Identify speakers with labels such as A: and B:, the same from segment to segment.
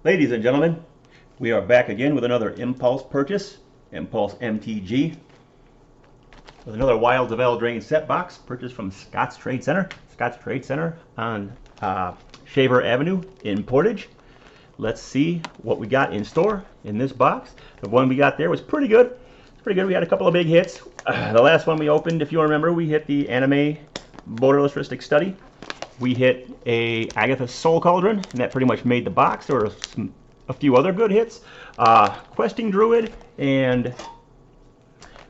A: Ladies and gentlemen, we are back again with another Impulse purchase, Impulse MTG, with another Wilds of Eldraine set box purchased from Scott's Trade Center on Shaver Avenue in Portage. Let's see what we got in store in this box. The one we got there was pretty good. We had a couple of big hits. The last one we opened, if you remember, we hit the Anime Borderless Rhystic Study. We hit a Agatha's Soul Cauldron, and that pretty much made the box. There were a few other good hits. Questing Druid and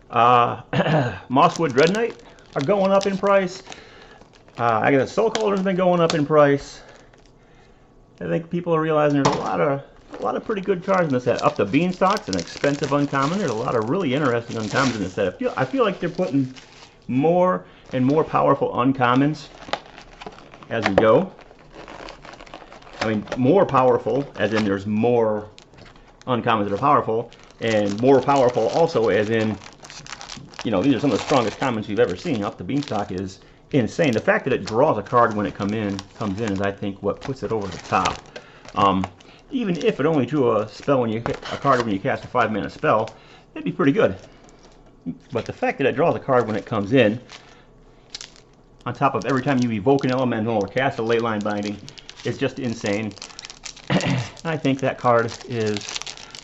A: Mosswood Dread Knight are going up in price. Agatha's Soul Cauldron's been going up in price. I think people are realizing there's a lot of pretty good cards in this set. Up to Beanstalk's an expensive uncommon. There's a lot of really interesting uncommons in this set. I feel like they're putting more and more powerful uncommons as we go. I mean, more powerful, as in there's more uncommons that are powerful, and more powerful also as in, you know, these are some of the strongest commons we've ever seen. Up the Beanstalk is insane. The fact that it draws a card when it comes in is, I think, what puts it over the top. Even if it only drew a spell when you hit a card when you cast a 5-mana spell, it'd be pretty good. But the fact that it draws a card when it comes in, on top of every time you evoke an elemental or cast a Leyline Binding, is just insane. I think that card is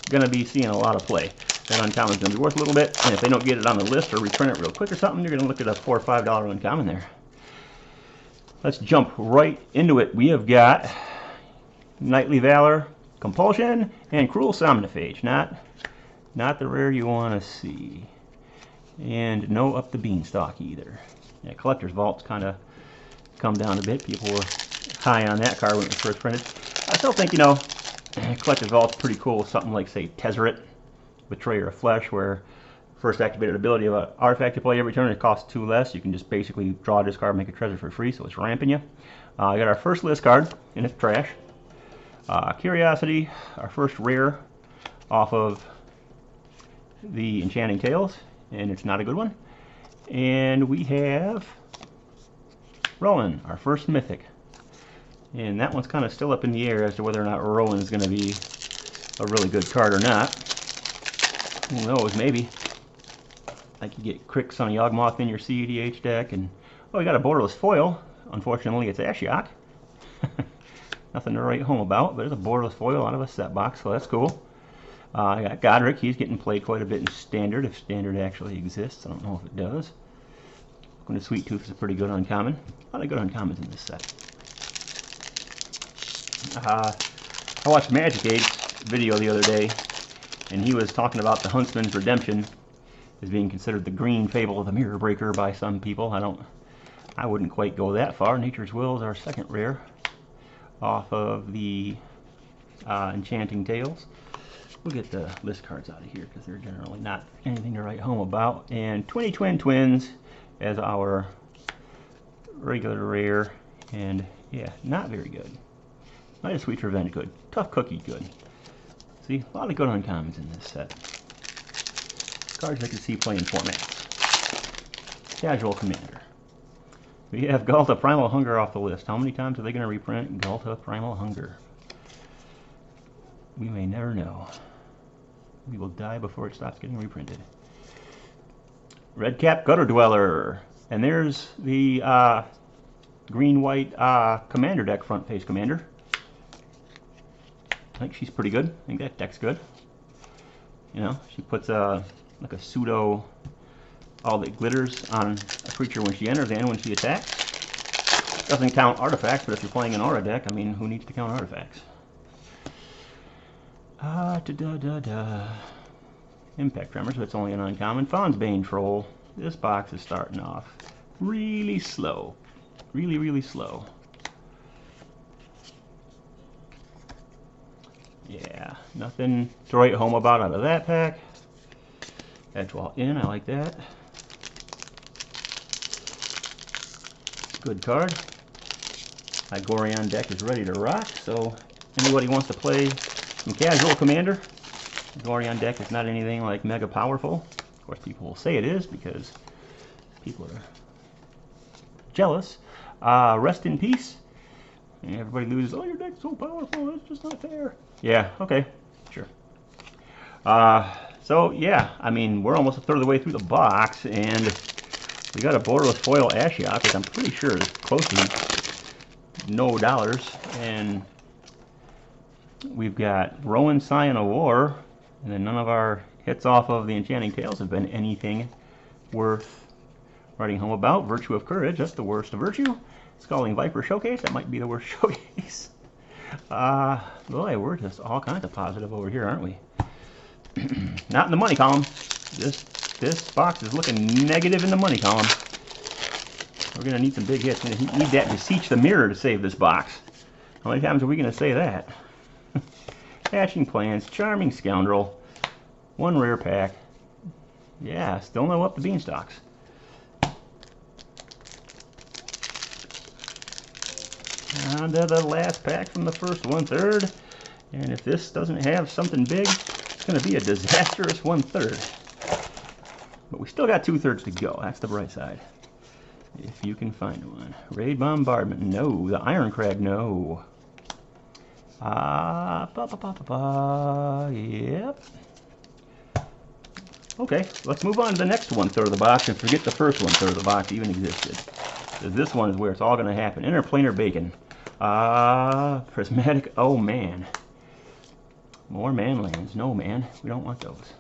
A: going to be seeing a lot of play. That uncommon is going to be worth a little bit, and if they don't get it on the list or reprint it real quick or something, you're going to look at a $4 or $5 uncommon there. Let's jump right into it. We have got Knightly Valor, Compulsion, and Cruel Somnophage. Not the rare you want to see. And no Up the Beanstalk either. Yeah, Collector's Vault's kind of come down a bit. People were high on that card when it was first printed. I still think, you know, Collector's Vault's pretty cool with something like, say, Tezzeret, Betrayer of Flesh, where first activated ability of an artifact you play every turn, it costs 2 less. You can just basically draw this card, make a treasure for free, so it's ramping you. I got our first list card, and it's trash. Curiosity, our first rare off of the Enchanting Tales, and it's not a good one. And we have Rowan, our first mythic. And that one's kind of still up in the air as to whether or not Rowan's going to be a really good card or not. Who knows, maybe. Like you get Crix on a Yawgmoth in your CEDH deck, and oh, we got a borderless foil. Unfortunately, it's Ashiok. Nothing to write home about, but there's a borderless foil out of a set box, so that's cool. I got Godric. He's getting played quite a bit in Standard, if Standard actually exists. I don't know if it does. Going to Sweet Tooth is a pretty good uncommon. A lot of good uncommons in this set. I watched Magic Aid's video the other day, and he was talking about the Huntsman's Redemption as being considered the green fable of the Mirror Breaker by some people. I wouldn't quite go that far. Nature's Will is our second rare off of the Enchanting Tales. We'll get the list cards out of here because they're generally not anything to write home about. And 20 Twin Twins as our regular rare, and yeah, not very good. Might have Sweet Revenge good. Tough Cookie good. See, a lot of good uncommons in this set. Cards I can see playing formats. Casual Commander. We have Ghalta Primal Hunger off the list. How many times are they going to reprint Ghalta Primal Hunger? We may never know. We will die before it stops getting reprinted. Redcap Gutter Dweller. And there's the green-white Commander deck, front face Commander. I think she's pretty good. I think that deck's good. You know, she puts like a pseudo all that glitters on a creature when she enters and when she attacks. Doesn't count artifacts, but if you're playing an aura deck, I mean, who needs to count artifacts? Impact Tremors, but it's only an uncommon. Fawn's Bane Troll. This box is starting off really slow. Really slow. Yeah, nothing to write home about out of that pack. Edgewall in, I like that. Good card. My Gorion deck is ready to rock, so anybody wants to play some casual Commander, the Gorion deck is not anything like mega powerful. Of course, people will say it is because people are jealous. Rest in Peace. And everybody loses. Oh, your deck's so powerful. That's just not fair. Yeah. Okay. Sure. So yeah, I mean, we're almost a third of the way through the box, and we got a borderless foil Ashiok, which I'm pretty sure is close to no dollars, and we've got Rowan Scion of War, and then none of our hits off of the Enchanting Tales have been anything worth writing home about. Virtue of Courage, that's the worst of virtue. Scalding Viper Showcase, that might be the worst showcase. Boy, we're just all kinds of positive over here, aren't we? Not in the money column. This box is looking negative in the money column. We're going to need some big hits. We're going to need that Beseech the Mirror to save this box. How many times are we going to say that? Hatching Plans, Charming Scoundrel, one rare pack. Yeah, still no up the beanstalks. On to the last pack from the first 1/3. And if this doesn't have something big, it's going to be a disastrous 1/3. But we still got 2/3 to go. That's the bright side. If you can find one. Raid Bombardment, no. The Iron Crag, no. Yep. Okay, let's move on to the next 1/3 of the box and forget the first 1/3 of the box even existed. Because this one is where it's all going to happen. Interplanar Bacon. Prismatic, oh man. More manlands. No, man. We don't want those.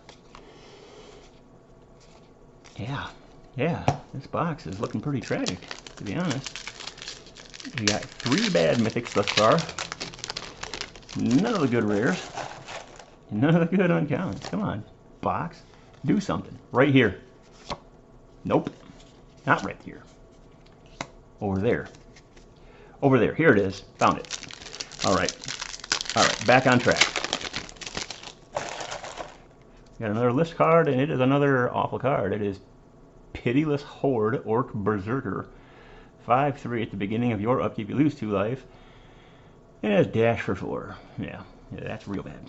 A: Yeah. This box is looking pretty tragic, to be honest. We got 3 bad mythics thus far. None of the good rares. None of the good uncommons. Come on, box. Do something. Right here. Nope. Not right here. Over there. Over there. Here it is. Found it. Alright. Alright, back on track. Got another list card, and it is another awful card. It is Pitiless Horde Orc Berserker. 5/3 at the beginning of your upkeep. You lose 2 life. And it has dash for 4. Yeah, that's real bad.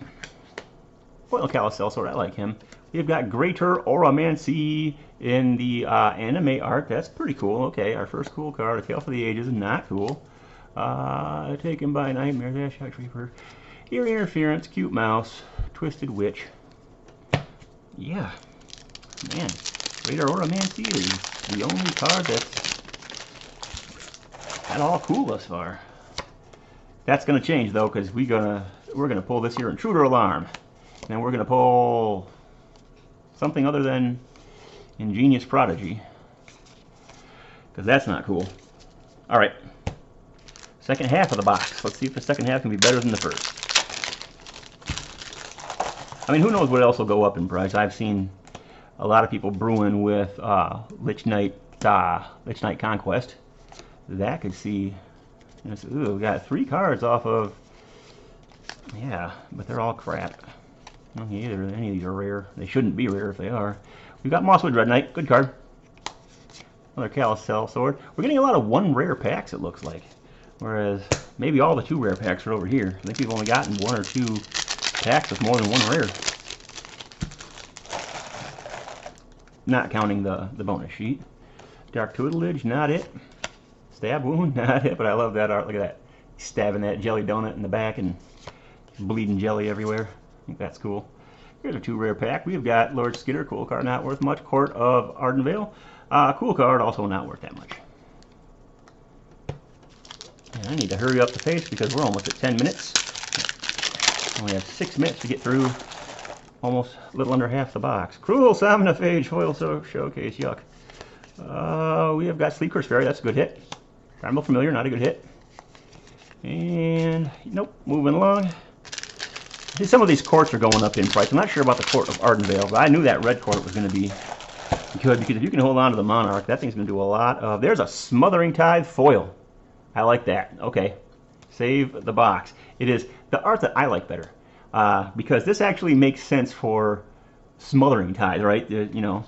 A: Foil Carousel Sword, I like him. We've got Greater Oromancy in the anime art. That's pretty cool. Okay, our first cool card. A Tale for the Ages, not cool. Taken by Nightmare, Ashiok Reaper. Eerie Interference, Cute Mouse, Twisted Witch. Yeah, man. Greater Oromancy is the only card that's not all cool thus far. That's gonna change though, because we're gonna pull this here Intruder Alarm, and then we're gonna pull something other than Ingenious Prodigy, because that's not cool. All right, second half of the box. Let's see if the second half can be better than the first. I mean, who knows what else will go up in price? I've seen a lot of people brewing with Lich Knight Conquest. That could see. Ooh, we got 3 cards off of. Yeah, but they're all crap. Well, either any of these are rare. They shouldn't be rare if they are. We've got Mosswood Red Knight. Good card. Another Carousel Sword. We're getting a lot of 1 rare packs, it looks like. Whereas maybe all the 2 rare packs are over here. I think we've only gotten 1 or 2 packs with more than 1 rare. Not counting the bonus sheet. Dark Tutelage, not it. Stab Wound, not it, but I love that art. Look at that. Stabbing that jelly donut in the back and bleeding jelly everywhere. I think that's cool. Here's a 2 rare pack. We've got Lord Skitter, cool card, not worth much. Court of Ardenvale, cool card, also not worth that much. And I need to hurry up the pace because we're almost at 10 minutes. Only have 6 minutes to get through almost a little under half the box. Cruel Somnophage Foil Showcase, yuck. We have got Sleep Curse Fairy, that's a good hit. Primal Familiar, not a good hit. And, nope, moving along. See, some of these courts are going up in price. I'm not sure about the Court of Ardenvale, but I knew that red court was going to be good, because if you can hold on to the Monarch, that thing's going to do a lot of... There's a Smothering Tithe foil. I like that. Okay. Save the box. It is the art that I like better, because this actually makes sense for Smothering Tithe, right? You know,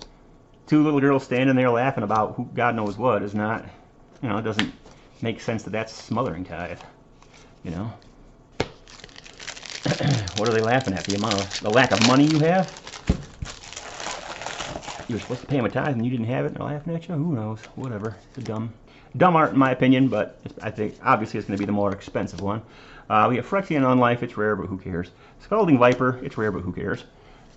A: 2 little girls standing there laughing about who God knows what is not, you know, it doesn't make sense that that's Smothering Tithe, you know. What are they laughing at? The lack of money you have? You were supposed to pay them a tithe and you didn't have it and they're laughing at you? Who knows? Whatever. It's a dumb Dumb art in my opinion, but I think obviously it's going to be the more expensive one. We have Phyrexian Unlife, it's rare, but who cares? Scalding Viper, it's rare, but who cares?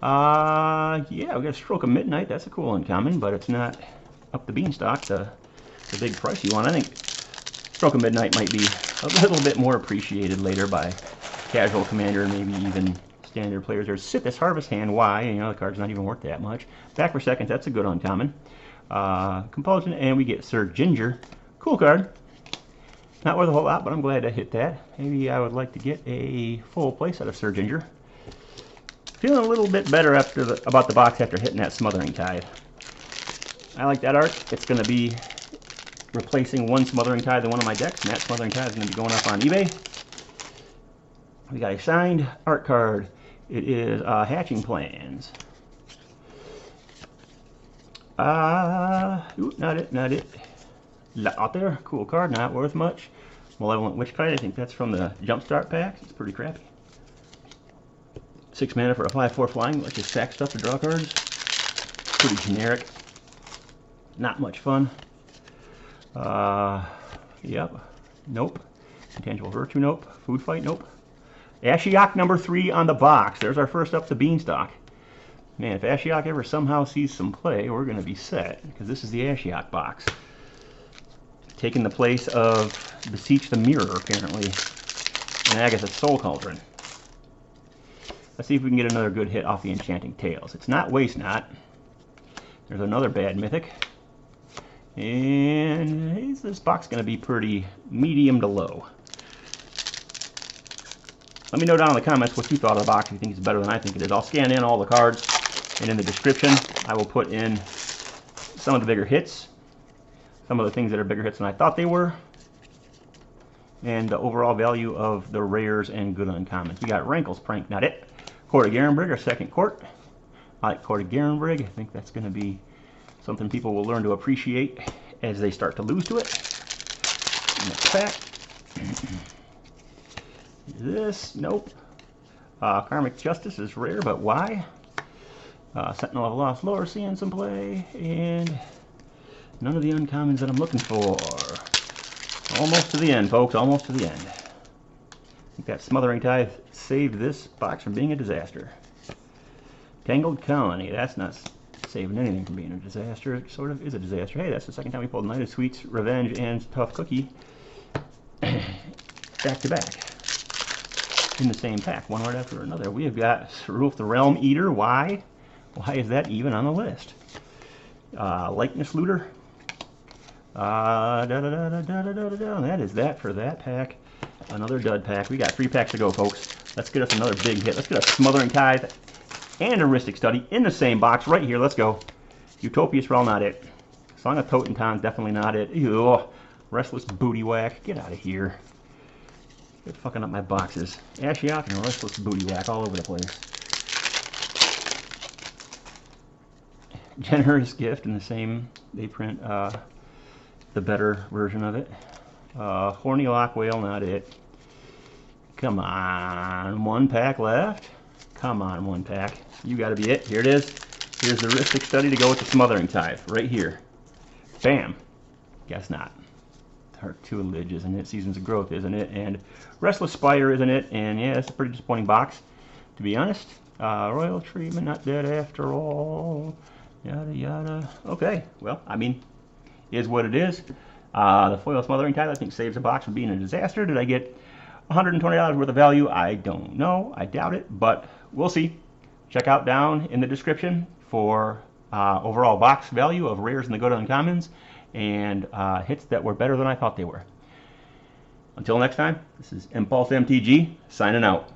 A: Yeah, we got Stroke of Midnight, that's a cool uncommon, but it's not up the beanstalk, the big pricey one. I think Stroke of Midnight might be a little bit more appreciated later by casual commander, maybe even standard players. There's Sithis Harvest Hand, why? You know, the card's not even worth that much. Back for Seconds, that's a good uncommon. Compulsion, and we get Sir Ginger. Cool card. Not worth a whole lot, but I'm glad I hit that. Maybe I would like to get a full playset of Sir Ginger. Feeling a little bit better about the box after hitting that Smothering Tithe. I like that art. It's going to be replacing one Smothering Tithe in one of my decks, and that Smothering Tithe is going to be going up on eBay. We got a signed art card. It is Hatching Plans. Not it. Out there, cool card, not worth much. Malevolent Witchkite, I think that's from the Jumpstart packs. It's pretty crappy. 6 mana for a 5/4 flying, let's just sack stuff to draw cards. Pretty generic. Not much fun. Yep. Nope. Intangible Virtue, nope. Food Fight, nope. Ashiok number 3 on the box. There's our first up the beanstalk. Man, if Ashiok ever somehow sees some play, we're going to be set, because this is the Ashiok box. Taking the place of Beseech the Mirror, apparently, and Agatha's Soul Cauldron. Let's see if we can get another good hit off the Enchanting Tales. It's not Waste Not. There's another bad mythic. And is this box going to be pretty medium to low? Let me know down in the comments what you thought of the box, if you think it's better than I think it is. I'll scan in all the cards, and in the description I will put in some of the bigger hits, some of the things that are bigger hits than I thought they were, and the overall value of the rares and good uncommons. We got Rankle's Prank, not it. Court of Garenbrig, our second court. I like Court of Garenbrig. I think that's going to be something people will learn to appreciate as they start to lose to it. Next pack. This, nope. Karmic Justice is rare, but why? Sentinel of Lost Lore, seeing some play, and none of the uncommons that I'm looking for. Almost to the end, folks, almost to the end. I think that Smothering Tithe saved this box from being a disaster. Tangled Colony, that's not saving anything from being a disaster. It sort of is a disaster. Hey, that's the second time we pulled Knight of Sweets, Revenge, and Tough Cookie back to back in the same pack, one right after another. We have got Rulf the Realm Eater. Why? Why is that even on the list? Likeness Looter. That is that for that pack. Another dud pack. We got 3 packs to go, folks. Let's get us another big hit. Let's get a Smothering Tithe and a Rhystic Study in the same box right here. Let's go. Utopia's Realm, not it. Song of Totentan's definitely not it. Ew. Restless Booty Whack. Get out of here. Quit fucking up my boxes. Ashiok and Restless Booty Whack all over the place. Generous Gift in the same, they print the better version of it. Horny Lock Whale, not it. Come on, 1 pack left. Come on, 1 pack. You gotta be it. Here it is. Here's the Rhystic Study to go with the Smothering Tithe. Right here. Bam. Guess not. Heart Tutelage, isn't it? Seasons of Growth, isn't it? And Restless Spire, isn't it? And yeah, it's a pretty disappointing box, to be honest. Royal Treatment, not dead after all. Yada yada. Okay, well, I mean, is what it is. The foil Smothering Tithe, I think, saves the box from being a disaster. Did I get $120 worth of value? I don't know. I doubt it, but we'll see. Check out down in the description for overall box value of rares and the good uncommons, and hits that were better than I thought they were. Until next time, this is Impulse MTG signing out.